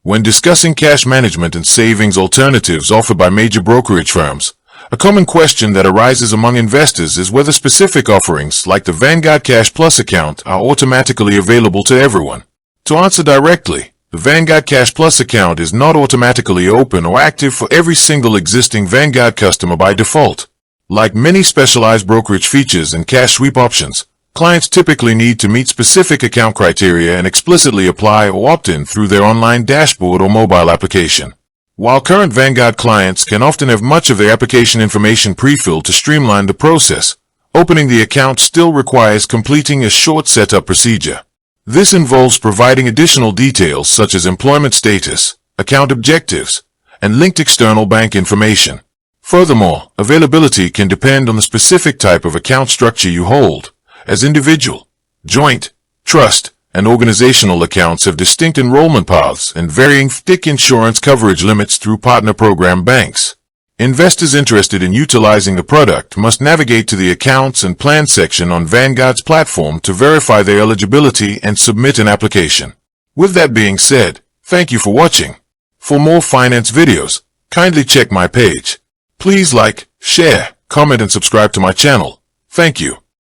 When discussing cash management and savings alternatives offered by major brokerage firms, a common question that arises among investors is whether specific offerings like the Vanguard Cash Plus account are automatically available to everyone. To answer directly, the Vanguard Cash Plus account is not automatically open or active for every single existing Vanguard customer by default. Like many specialized brokerage features and cash sweep options, clients typically need to meet specific account criteria and explicitly apply or opt in through their online dashboard or mobile application. While current Vanguard clients can often have much of their application information pre-filled to streamline the process, opening the account still requires completing a short setup procedure. This involves providing additional details such as employment status, account objectives, and linked external bank information. Furthermore, availability can depend on the specific type of account structure you hold, as individual, joint, trust, and organizational accounts have distinct enrollment paths and varying thick insurance coverage limits through partner program banks. Investors interested in utilizing the product must navigate to the Accounts and Plans section on Vanguard's platform to verify their eligibility and submit an application. With that being said, thank you for watching. For more finance videos, kindly check my page. Please like, share, comment, and subscribe to my channel. Thank you.